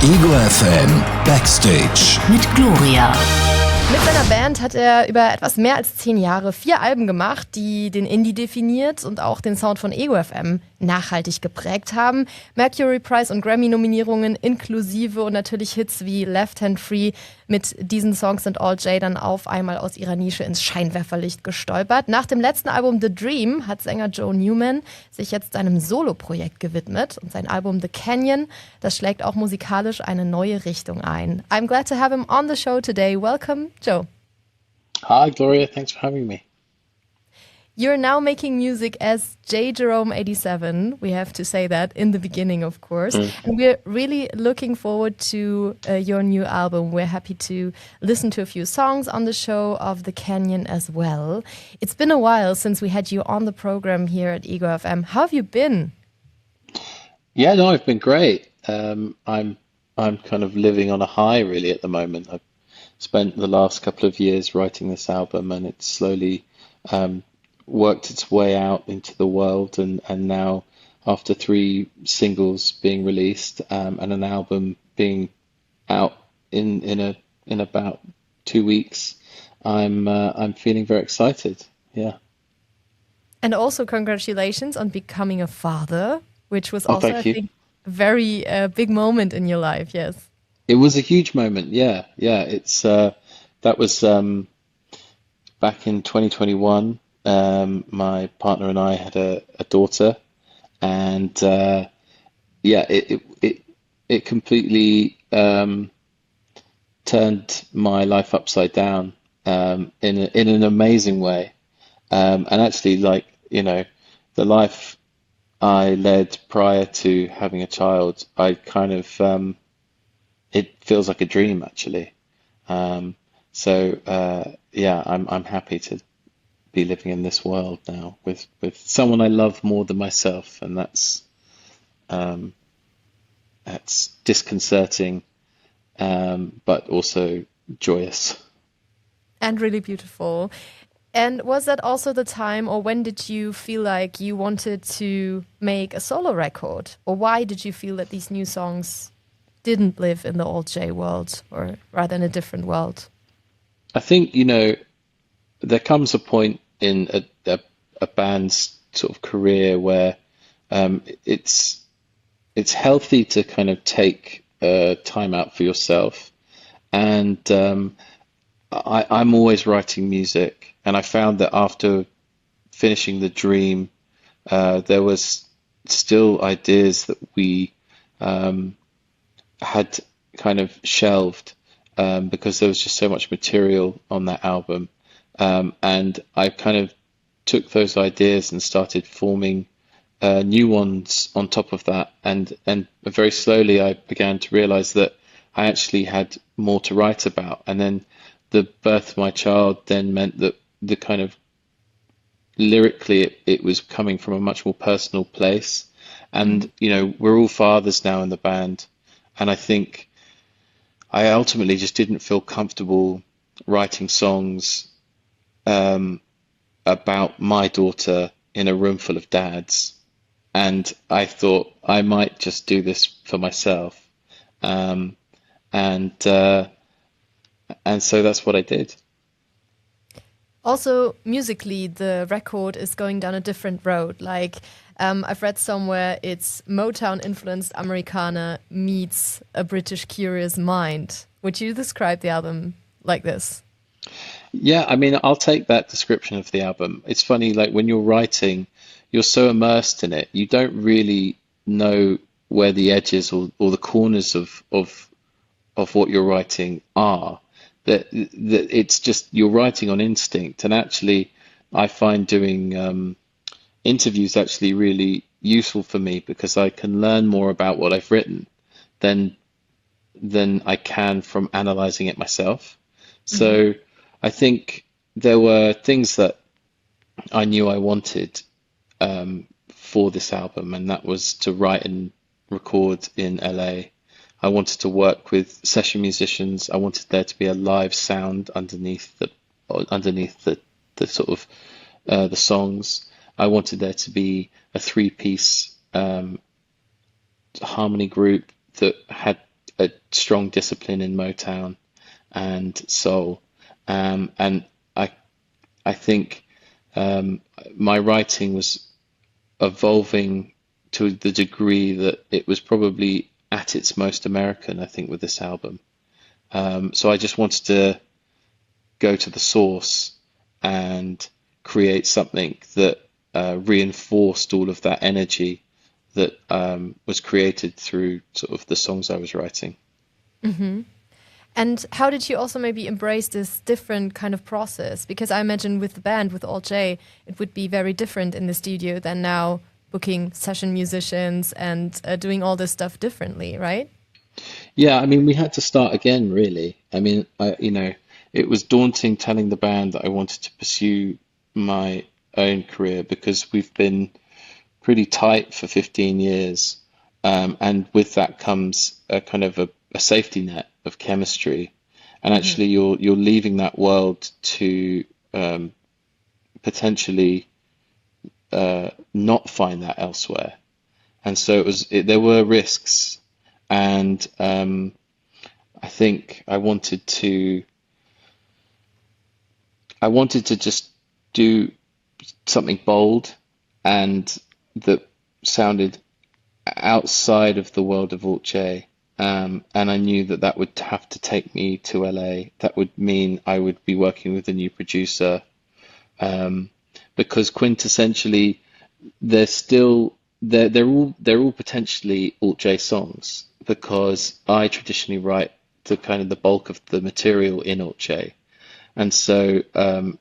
egoFM Backstage mit Gloria. Mit seiner Band hat er über etwas mehr als 10 Jahre 4 Alben gemacht, die den Indie definiert und auch den Sound von egoFM nachhaltig geprägt haben. Mercury Prize und Grammy-Nominierungen inklusive und natürlich Hits wie Left Hand Free. Mit diesen Songs sind All J dann auf einmal aus ihrer Nische ins Scheinwerferlicht gestolpert. Nach dem letzten Album The Dream hat Sänger Joe Newman sich jetzt seinem Soloprojekt gewidmet und sein Album The Canyon, das schlägt auch musikalisch eine neue Richtung ein. I'm glad to have him on the show today. Welcome, Joe. Hi, Gloria. Thanks for having me. You're now making music as JJerome87. We have to say that in the beginning, of course. And we're really looking forward to your new album. We're happy to listen to a few songs on the show of The Canyon as well. It's been a while since we had you on the program here at egoFM. How have you been? Yeah, no, I've been great. I'm kind of living on a high really at the moment. I've spent the last couple of years writing this album, and it's slowly worked its way out into the world, and now after 3 singles being released and an album being out in about 2 weeks, I'm feeling very excited. Yeah. And also congratulations on becoming a father, which was Oh, also, thank I you. think, a very big moment in your life. Yes. It was a huge moment. Yeah. It's that was back in 2021. My partner and I had a daughter, and it completely turned my life upside down in an amazing way. And actually, like, the life I led prior to having a child, I kind of it feels like a dream actually. I'm happy to be living in this world now with someone I love more than myself, and that's disconcerting, but also joyous. And really beautiful. And was that also the time, or when did you feel like you wanted to make a solo record? Or why did you feel that these new songs didn't live in the old J world, or rather in a different world? I think, there comes a point in a band's sort of career where it's healthy to kind of take time out for yourself. And I'm always writing music, and I found that after finishing The Dream, there was still ideas that we had kind of shelved because there was just so much material on that album. And I kind of took those ideas and started forming new ones on top of that. And very slowly I began to realize that I actually had more to write about. And then the birth of my child then meant that the kind of lyrically it was coming from a much more personal place. And, we're all fathers now in the band. And I think I ultimately just didn't feel comfortable writing songs about my daughter in a room full of dads, and I thought I might just do this for myself, and so that's what I did. Also, musically, the record is going down a different road. Like, I've read somewhere it's Motown-influenced Americana meets a British curious mind. Would you describe the album like this? Yeah, I mean, I'll take that description of the album. It's funny, like when you're writing, you're so immersed in it, you don't really know where the edges or the corners of what you're writing are. That it's just you're writing on instinct. And actually, I find doing interviews actually really useful for me because I can learn more about what I've written than I can from analyzing it myself. So I think there were things that I knew I wanted for this album, and that was to write and record in LA. I wanted to work with session musicians. I wanted there to be a live sound underneath the sort of the songs. I wanted there to be a 3-piece harmony group that had a strong discipline in Motown and soul. And I think my writing was evolving to the degree that it was probably at its most American, I think, with this album. So I just wanted to go to the source and create something that reinforced all of that energy that was created through sort of the songs I was writing. And how did you also maybe embrace this different kind of process? Because I imagine with the band, with Alt J, it would be very different in the studio than now booking session musicians and doing all this stuff differently, right? Yeah, I mean, we had to start again, really. I mean, it was daunting telling the band that I wanted to pursue my own career because we've been pretty tight for 15 years. And with that comes a kind of a safety net of chemistry. And actually, you're leaving that world to potentially not find that elsewhere. And so there were risks. And I think I wanted to just do something bold and that sounded outside of the world of Alt J. And I knew that would have to take me to LA. That would mean I would be working with a new producer, because quintessentially they're all potentially Alt J songs, because I traditionally write the kind of the bulk of the material in Alt J. And so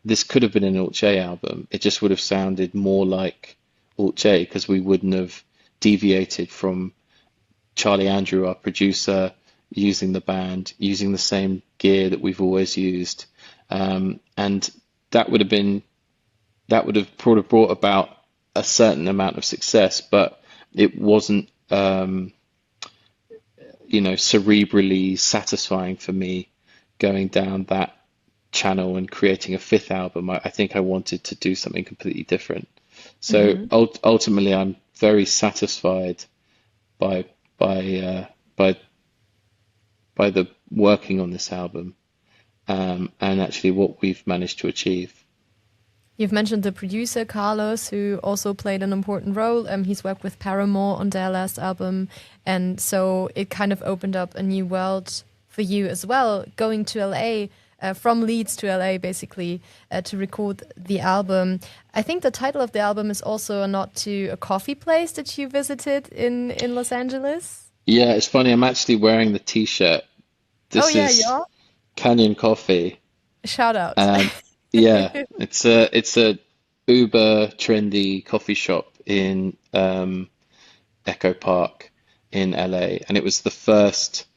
this could have been an Alt J album. It just would have sounded more like Alt J because we wouldn't have deviated from Charlie Andrew, our producer, using the band, using the same gear that we've always used. And that would have brought about a certain amount of success, but it wasn't cerebrally satisfying for me going down that channel and creating a fifth album. I think I wanted to do something completely different. So ultimately, I'm very satisfied by the working on this album, and actually what we've managed to achieve. You've mentioned the producer, Carlos, who also played an important role. He's worked with Paramore on their last album. And so it kind of opened up a new world for you as well, going to LA, from Leeds to LA, basically, to record the album. I think the title of the album is also a nod to a coffee place that you visited in Los Angeles. Yeah, it's funny. I'm actually wearing the T-shirt. This you is are? Canyon Coffee. Shout out. Yeah, it's a uber trendy coffee shop in Echo Park in LA, and it was the first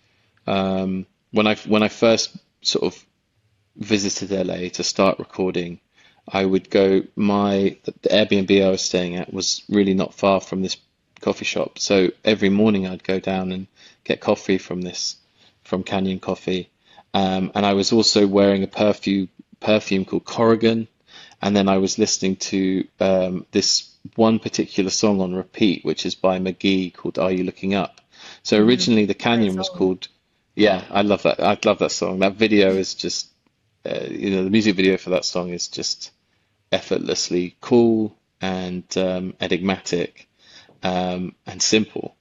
when I first sort of visited LA to start recording. I would go the Airbnb I was staying at was really not far from this coffee shop, so every morning I'd go down and get coffee from Canyon Coffee, and I was also wearing a perfume called Corrigan, and then I was listening to this one particular song on repeat, which is by McGee, called "Are You Looking Up?" So originally the Canyon was called, yeah, I love that song. That video is just the music video for that song is just effortlessly cool and enigmatic, and simple.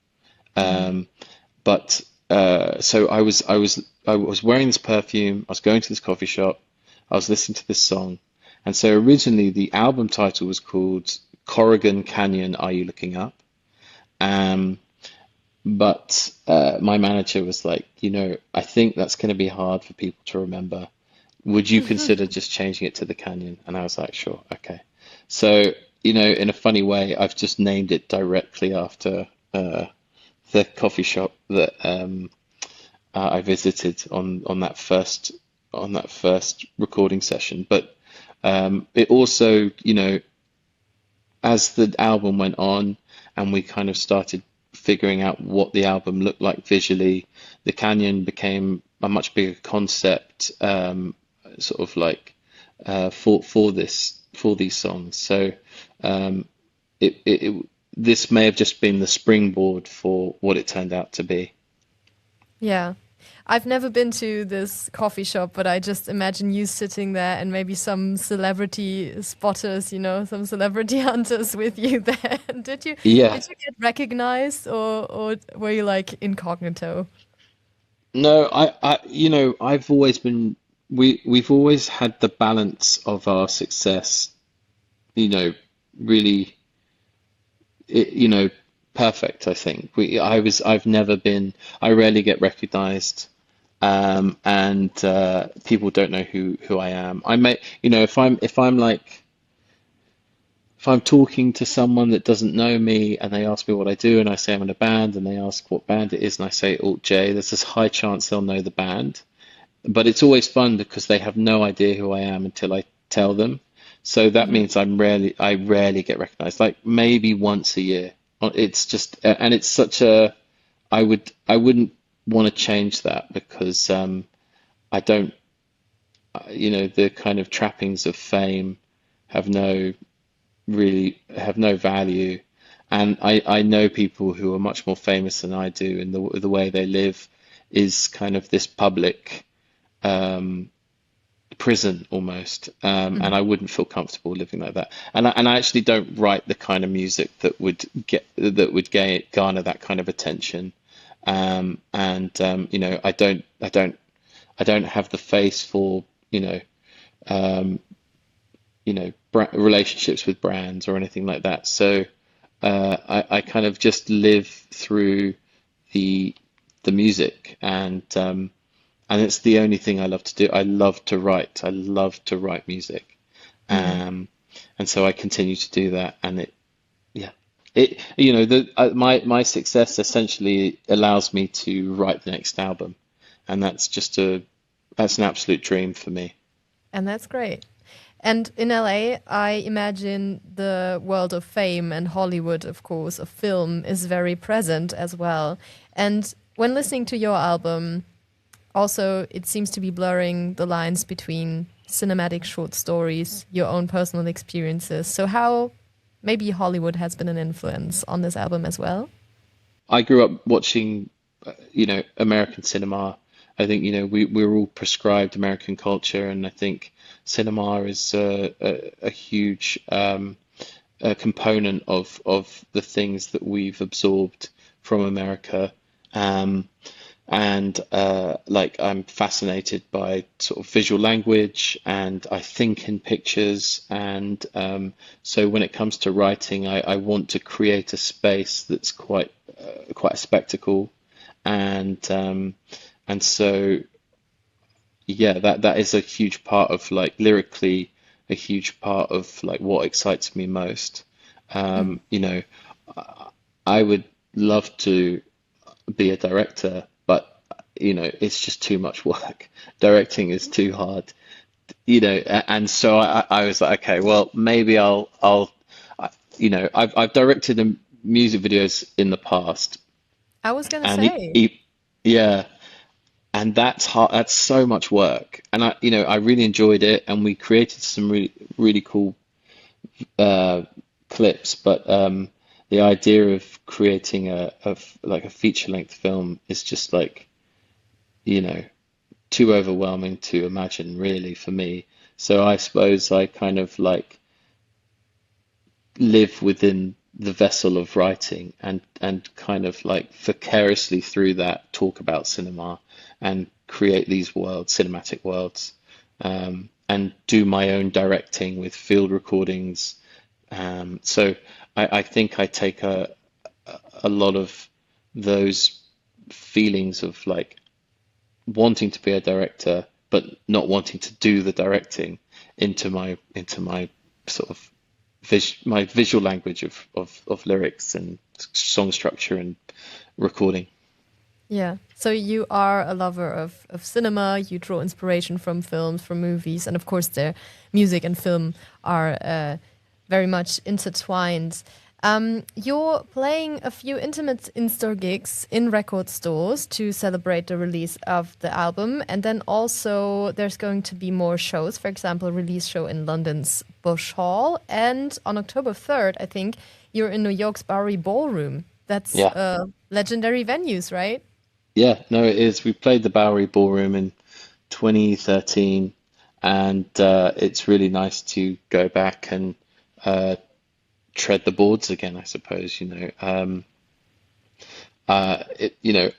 But so I was wearing this perfume, I was going to this coffee shop, I was listening to this song. And so originally the album title was called Corrigan Canyon, Are You Looking Up? But my manager was like, I think that's going to be hard for people to remember. Would you consider just changing it to the Canyon? And I was like, sure, okay. So, in a funny way, I've just named it directly after the coffee shop that I visited on that first recording session. But it also, as the album went on and we kind of started figuring out what the album looked like visually, the Canyon became a much bigger concept, sort of like for these songs. So this may have just been the springboard for what it turned out to be. Yeah. I've never been to this coffee shop, but I just imagine you sitting there and maybe some celebrity spotters, some celebrity hunters with you there. Yeah. Did you get recognized or were you like incognito? No, I've always been, we've always had the balance of our success, you know, really, you know, perfect, I think. I've never been, I rarely get recognized. And people don't know who I am. I may, if I'm talking to someone that doesn't know me and they ask me what I do and I say I'm in a band and they ask what band it is and I say Alt J, there's this high chance they'll know the band. But it's always fun because they have no idea who I am until I tell them. So that means I rarely get recognized, like maybe once a year. It's just, and it's such a, I wouldn't want to change that because I don't, the kind of trappings of fame have no have no value. And I know people who are much more famous than I do, and the way they live is kind of this public um, prison almost. And I wouldn't feel comfortable living like that. And I actually don't write the kind of music that would garner that kind of attention. I don't have the face for um, relationships with brands or anything like that. So I kind of just live through the music, and it's the only thing I love to do. I love to write. I love to write music, and so I continue to do that. And yeah, my success essentially allows me to write the next album, and that's an absolute dream for me. And that's great. And in LA, I imagine the world of fame and Hollywood, of course, of film is very present as well. And when listening to your album, also it seems to be blurring the lines between cinematic short stories, your own personal experiences. So how maybe Hollywood has been an influence on this album as well? I grew up watching, American cinema. I think, we're all prescribed American culture, and I think cinema is a huge component of the things that we've absorbed from America. Um, and I'm fascinated by sort of visual language, and I think in pictures. And so when it comes to writing, I want to create a space that's quite a spectacle. And so yeah, that is a huge part of, like, lyrically, a huge part of like what excites me most. Um, you know, I would love to be a director, but it's just too much work. Directing is too hard, and so I was like, okay, well, maybe I've directed music videos in the past, I was going to and say, yeah, and that's hard. That's so much work, and I really enjoyed it, and we created some really really cool uh, clips. But the idea of creating like a feature length film is just like you know too overwhelming to imagine, really, for me. So I suppose I kind of like live within the vessel of writing, and kind of like vicariously through that talk about cinema and create these worlds, cinematic worlds, and do my own directing with field recordings. So I think I take a lot of those feelings of like wanting to be a director but not wanting to do the directing into my sort of my visual language of lyrics and song structure and recording. yeah. So you are a lover of cinema, you draw inspiration from films, from movies, and of course their music and film are very much intertwined. You're playing a few intimate in-store gigs in record stores to celebrate the release of the album. And then also there's going to be more shows, for example, a release show in London's Bush Hall. And on October 3rd, I think, you're in New York's Bowery Ballroom. That's Yeah. legendary venues, right? Yeah, no, it is. We played the Bowery Ballroom in 2013, and it's really nice to go back and uh, tread the boards again, I suppose, you know. It, you know,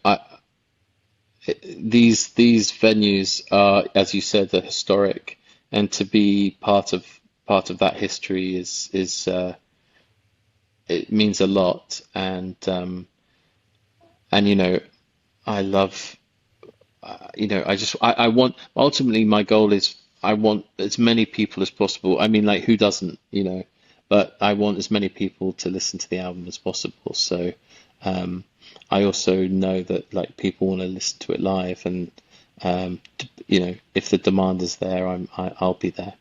these venues are, as you said, they're historic, and to be part of that history is it means a lot, and you know, I love, you know, I want, ultimately my goal is I want as many people as possible. I mean, like, who doesn't, you know, but I want as many people to listen to the album as possible. So um, I also know that like people want to listen to it live, and you know, if the demand is there, I'll be there.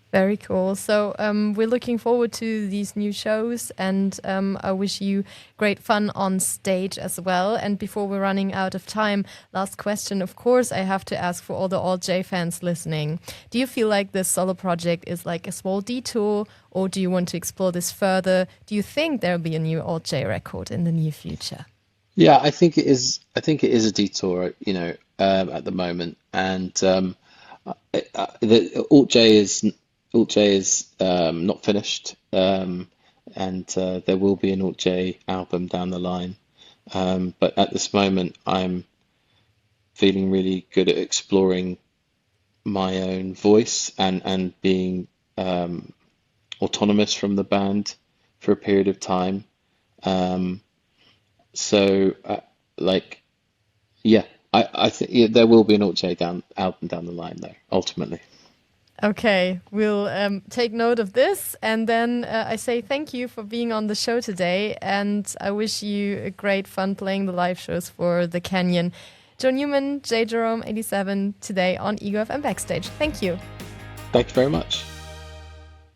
Very cool. So we're looking forward to these new shows, and I wish you great fun on stage as well. And before we're running out of time, last question, of course, I have to ask for all the Alt J fans listening. Do you feel like this solo project is like a small detour, or do you want to explore this further? Do you think there'll be a new Alt J record in the near future? Yeah, I think it is. I think it is a detour, you know, at the moment, and the Alt J is not finished, and there will be an Alt J album down the line. But at this moment, I'm feeling really good at exploring my own voice and being autonomous from the band for a period of time. Um, so, like, yeah, I think, yeah, there will be an Alt J album down the line, though, ultimately. Okay, we'll take note of this. And then I say thank you for being on the show today. And I wish you a great fun playing the live shows for the Canyon. Joe Newman, JJerome87 today on egoFM Backstage. Thank you. Thank you very much.